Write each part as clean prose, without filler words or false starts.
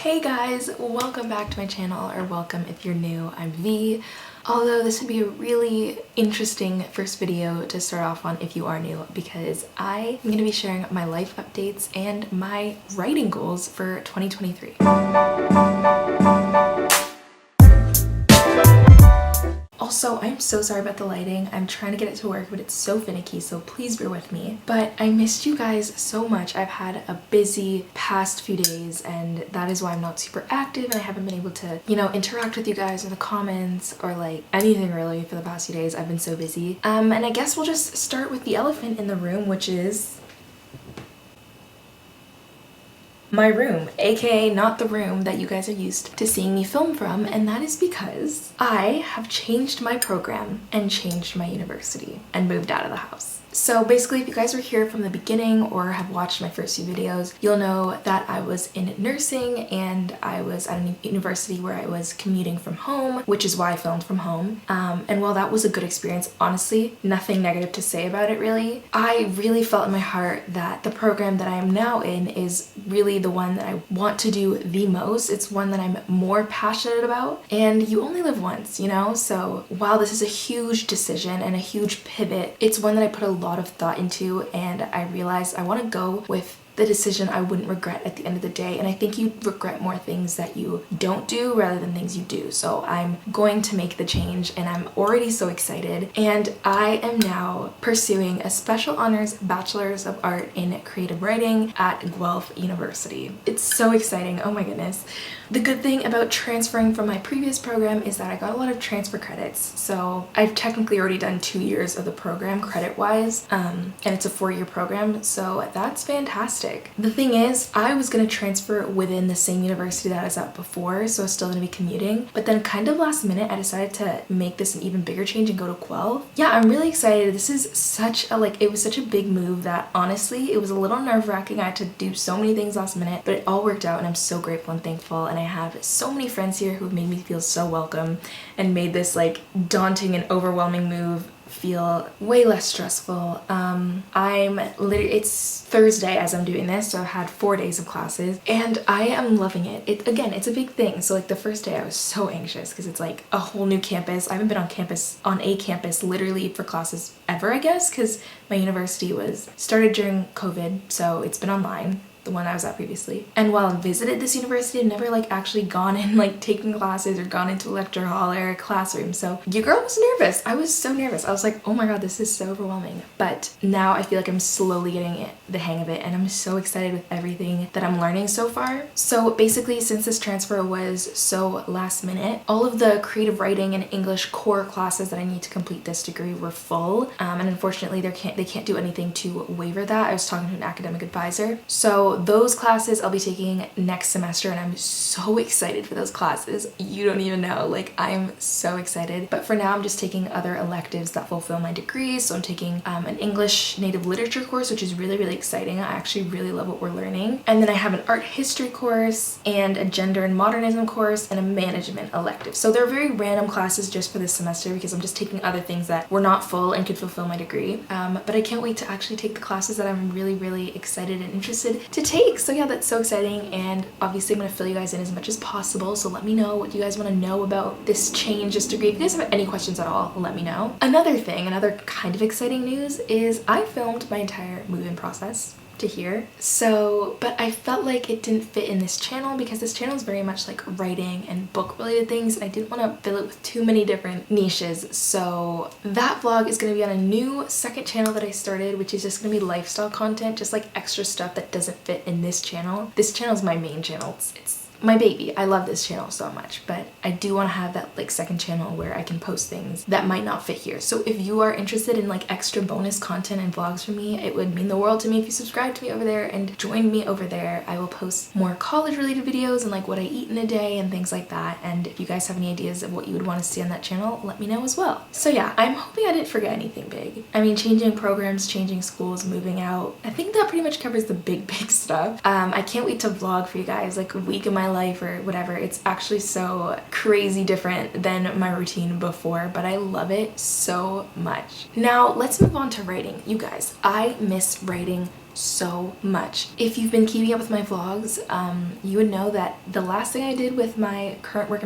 Hey guys, welcome back to my channel, or welcome if you're new. I'm V. Although this would be a really interesting first video to start off on if you are new, because I am going to be sharing my life updates and my writing goals for 2023. Also, I'm so sorry about the lighting. I'm trying to get it to work, but it's so finicky, so please bear with me. But I missed you guys so much. I've had a busy past few days, and that is why I'm not super active and I haven't been able to, interact with you guys in the comments or like anything really for the past few days. I've been so busy. And I guess we'll just start with the elephant in the room, which is my room, aka not the room that you guys are used to seeing me film from, and that is because I have changed my program and changed my university and moved out of the house. So basically, if you guys were here from the beginning or have watched my first few videos, you'll know that I was in nursing and I was at a university where I was commuting from home, which is why I filmed from home. And while that was a good experience, honestly, nothing negative to say about it really. I really felt in my heart that the program that I am now in is really the one that I want to do the most. It's one that I'm more passionate about, and you only live once, So while this is a huge decision and a huge pivot, it's one that I put a lot of thought into, and I realized I want to go with the decision I wouldn't regret at the end of the day. And I think you regret more things that you don't do rather than things you do. So I'm going to make the change and I'm already so excited. And I am now pursuing a special honors bachelor's of art in creative writing at Guelph University. It's so exciting. Oh my goodness. The good thing about transferring from my previous program is that I got a lot of transfer credits. So I've technically already done 2 years of the program credit wise, and it's a 4-year program. So that's fantastic. The thing is, I was going to transfer within the same university that I was at before, so I was still going to be commuting. But then kind of last minute, I decided to make this an even bigger change and go to Guelph. Yeah, I'm really excited. This is such a, it was such a big move that honestly, it was a little nerve-wracking. I had to do so many things last minute, but it all worked out and I'm so grateful and thankful. And I have so many friends here who have made me feel so welcome and made this daunting and overwhelming move feel way less stressful. It's Thursday as I'm doing this, so I've had 4 days of classes and I am loving it. It's a big thing. So the first day I was so anxious because it's a whole new campus. I haven't been on a campus literally for classes ever, I guess, because my university was started during COVID, so it's been online, the one I was at previously. And while I visited this university, I've never actually gone in taking classes or gone into a lecture hall or a classroom. So your girl was nervous. I was so nervous. I was like, oh my god, this is so overwhelming. But now I feel like I'm slowly getting the hang of it, and I'm so excited with everything that I'm learning so far. So basically, since this transfer was so last minute, all of the creative writing and English core classes that I need to complete this degree were full. And unfortunately, they can't do anything to waiver that. I was talking to an academic advisor. So those classes I'll be taking next semester, and I'm so excited for those classes. You don't even know, I'm so excited. But for now, I'm just taking other electives that fulfill my degree. So I'm taking an English native literature course, which is really, really exciting. I actually really love what we're learning. And then I have an art history course and a gender and modernism course and a management elective. So they're very random classes just for this semester because I'm just taking other things that were not full and could fulfill my degree. But I can't wait to actually take the classes that I'm really, really excited and interested to take. So yeah, that's so exciting, and obviously I'm going to fill you guys in as much as possible. So let me know what you guys want to know about this change, this degree. If you guys have any questions at all, let me know. Another kind of exciting news is I filmed my entire move-in process to here. So, but I felt like it didn't fit in this channel because this channel is very much writing and book related things, and I didn't want to fill it with too many different niches. So that vlog is going to be on a new second channel that I started, which is just going to be lifestyle content, just extra stuff that doesn't fit in this channel. This channel is my main channel. It's my baby. I love this channel so much, but I do want to have that second channel where I can post things that might not fit here. So if you are interested in extra bonus content and vlogs from me, it would mean the world to me if you subscribe to me over there and join me over there. I will post more college related videos and what I eat in a day and things like that. And if you guys have any ideas of what you would want to see on that channel, let me know as well. So yeah, I'm hoping I didn't forget anything big. I mean, changing programs, changing schools, moving out. I think that pretty much covers the big stuff. I can't wait to vlog for you guys a week of my life or whatever. It's actually so crazy different than my routine before, but I love it so much. Now let's move on to writing. You guys, I miss writing so much. If you've been keeping up with my vlogs, you would know that the last thing I did with my current work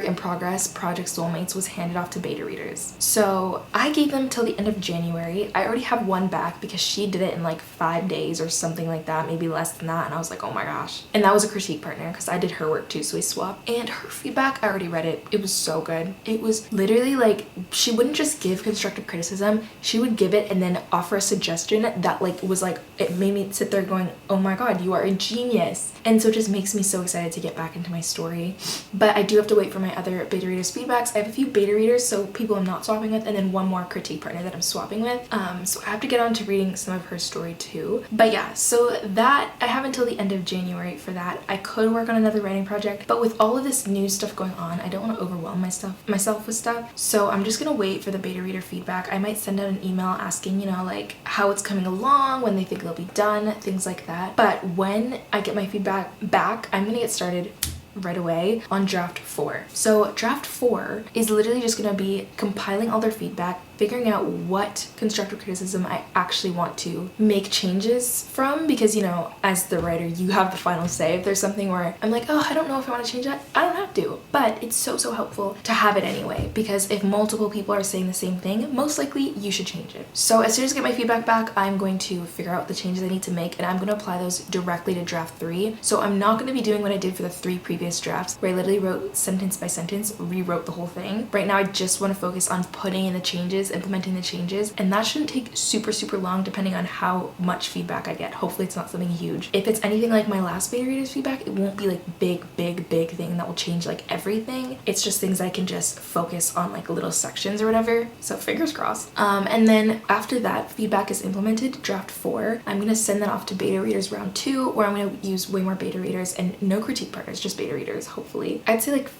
in progress Project Soulmates was handed off to beta readers. So I gave them till the end of January. I already have one back because she did it in like 5 days or something like that, maybe less than that, and I was like, oh my gosh. And that was a critique partner because I did her work too, so we swapped. And her feedback, I already read it. It was so good. It was literally like, she wouldn't just give constructive criticism, she would give it and then offer a suggestion that like was like, it made me sit there going, oh my god, you are a genius. And so it just makes me so excited to get back into my story. But I do have to wait for my other beta readers feedbacks. I have a few beta readers, so people I'm not swapping with, and then one more critique partner that I'm swapping with. So I have to get on to reading some of her story too. But yeah, so that I have until the end of January for that. I could work on another writing project, but with all of this new stuff going on, I don't want to overwhelm myself with stuff. So I'm just gonna wait for the beta reader feedback. I might send out an email asking, you know, like how it's coming along, when they think it'll be done, things like that. But when I get my feedback back, I'm gonna get started right away on draft 4. So draft 4 is literally just gonna be compiling all their feedback, figuring out what constructive criticism I actually want to make changes from, because, you know, as the writer, you have the final say. If there's something where I'm like, oh, I don't know if I want to change that, I don't have to. But it's so helpful to have it anyway, because if multiple people are saying the same thing, most likely you should change it. So as soon as I get my feedback back, I'm going to figure out the changes I need to make, and I'm going to apply those directly to draft 3. So I'm not going to be doing what I did for the 3 previous drafts, where I literally wrote sentence by sentence, rewrote the whole thing. Right now, I just want to focus on putting in the changes, implementing the changes, and that shouldn't take super long depending on how much feedback I get. Hopefully it's not something huge. If it's anything like my last beta readers feedback, it won't be like big thing that will change like everything. It's just things I can just focus on, like little sections or whatever. So fingers crossed. And then after that feedback is implemented, draft 4, I'm gonna send that off to beta readers round 2, where I'm gonna use way more beta readers and no critique partners, just beta readers, hopefully. I'd say like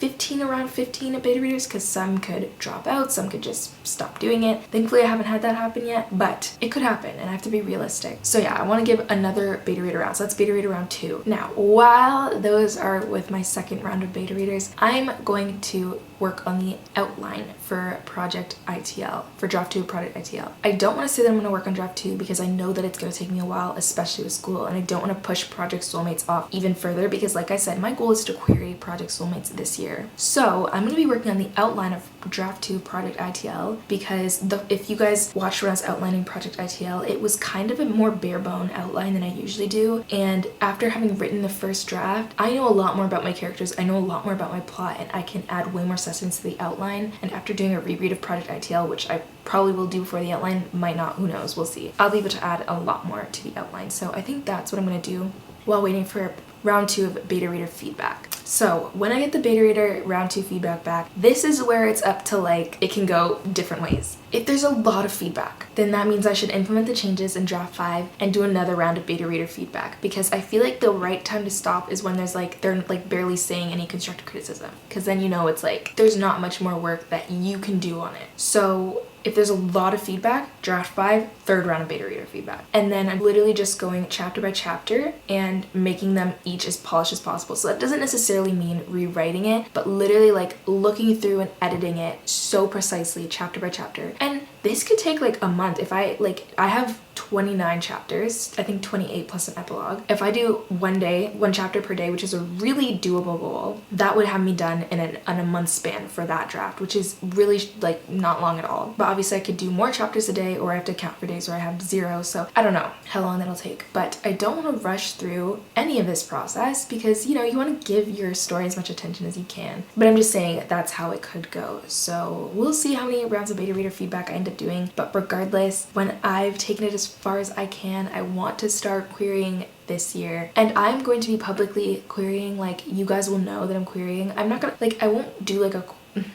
around 15 beta readers, because some could drop out, some could just stop doing it. Thankfully I haven't had that happen yet, but it could happen and I have to be realistic. So yeah, I want to give another beta reader round. So that's beta reader round 2. Now, while those are with my second round of beta readers, I'm going to work on the outline for Project ITL, for draft 2 of Project ITL. I don't want to say that I'm going to work on draft 2 because I know that it's going to take me a while, especially with school, and I don't want to push Project Soulmates off even further because, like I said, my goal is to query Project Soulmates this year. So I'm going to be working on the outline of draft 2 Project ITL, because if you guys watched when I was outlining Project ITL, it was kind of a more bare bone outline than I usually do, and after having written the first draft, I know a lot more about my characters, I know a lot more about my plot, and I can add way more substance to the outline. And after doing a reread of Project ITL, which I probably will do before the outline, might not, who knows, we'll see, I'll be able to add a lot more to the outline. So I think that's what I'm going to do while waiting for round 2 of beta reader feedback. So when I get the beta reader round 2 feedback back, this is where it's up to, like, it can go different ways. If there's a lot of feedback, then that means I should implement the changes in draft 5 and do another round of beta reader feedback, because I feel like the right time to stop is when there's like, they're like barely saying any constructive criticism, because then, you know, it's like there's not much more work that you can do on it. So if there's a lot of feedback, draft 5, third round of beta reader feedback. And then I'm literally just going chapter by chapter and making them each as polished as possible. So that doesn't necessarily mean rewriting it, but literally like looking through and editing it so precisely chapter by chapter. And this could take like a month. If I have 29 chapters, I think 28 plus an epilogue. If I do one chapter per day, which is a really doable goal, that would have me done in a month span for that draft, which is really like not long at all. But obviously I could do more chapters a day, or I have to count for days where I have 0. So I don't know how long that'll take, but I don't want to rush through any of this process because, you know, you want to give your story as much attention as you can. But I'm just saying that's how it could go. So we'll see how many rounds of beta reader feedback I end up doing. But regardless, when I've taken it as far as I can, I want to start querying this year, and I'm going to be publicly querying. Like, you guys will know that I'm querying. I'm not gonna, like, I won't do like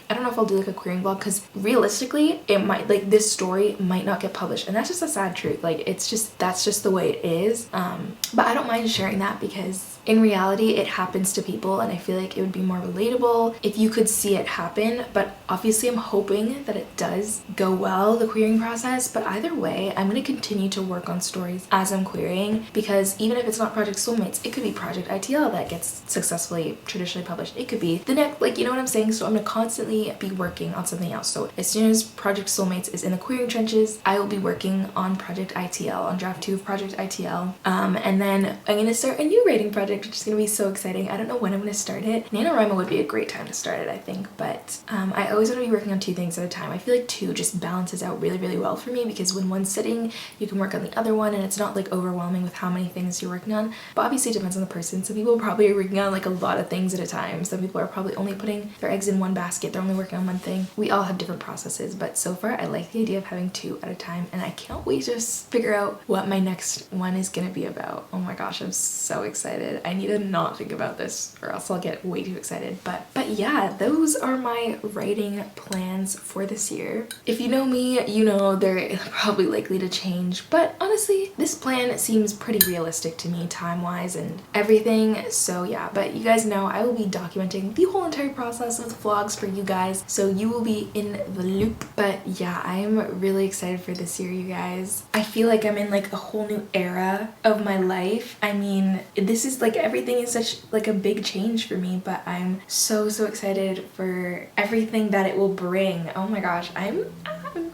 I don't know if I'll do like a querying vlog, because realistically it might, like, this story might not get published, and that's just a sad truth. Like, it's just, that's just the way it is. But I don't mind sharing that, because in reality it happens to people, and I feel like it would be more relatable if you could see it happen. But obviously I'm hoping that it does go well, the querying process. But either way, I'm going to continue to work on stories as I'm querying, because even if it's not Project Soulmates, it could be Project ITL that gets successfully traditionally published. It could be the next, like, you know what I'm saying? So I'm going to constantly be working on something else. So as soon as Project Soulmates is in the querying trenches, I will be working on Project ITL, on draft 2 of Project ITL. And then I'm gonna start a new writing project, which is gonna be so exciting. I don't know when I'm gonna start it. NaNoWriMo would be a great time to start it, I think, but I always want to be working on 2 things at a time. I feel like 2 just balances out really, really well for me, because when one's sitting, you can work on the other one and it's not like overwhelming with how many things you're working on. But obviously it depends on the person. Some people probably are working on like a lot of things at a time. Some people are probably only putting their eggs in one basket. They're only working on one thing. We all have different processes, but so far I like the idea of having 2 at a time, and I can't wait to just figure out what my next one is gonna be about. Oh my gosh, I'm so excited. I need to not think about this or else I'll get way too excited. But yeah, those are my writing plans for this year. If you know me, you know they're probably likely to change, but honestly, this plan seems pretty realistic to me time-wise and everything. So yeah, but you guys know I will be documenting the whole entire process with vlogs for you guys, so you will be in the loop. But yeah, I'm really excited for this year, you guys. I feel like I'm in like a whole new era of my life. I mean, this is like, everything is such like a big change for me, but I'm so excited for everything that it will bring. Oh my gosh, I'm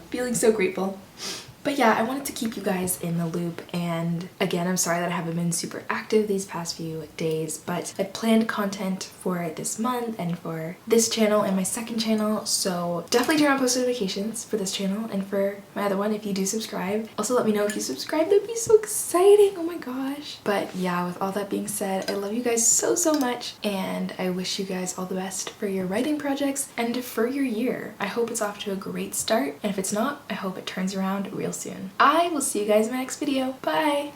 feeling so grateful. But yeah, I wanted to keep you guys in the loop, and again, I'm sorry that I haven't been super active these past few days, but I planned content for this month and for this channel and my second channel, so definitely turn on post notifications for this channel and for my other one if you do subscribe. Also let me know if you subscribe, that'd be so exciting, oh my gosh. But yeah, with all that being said, I love you guys so much, and I wish you guys all the best for your writing projects and for your year. I hope it's off to a great start, and if it's not, I hope it turns around real soon. I will see you guys in my next video. Bye!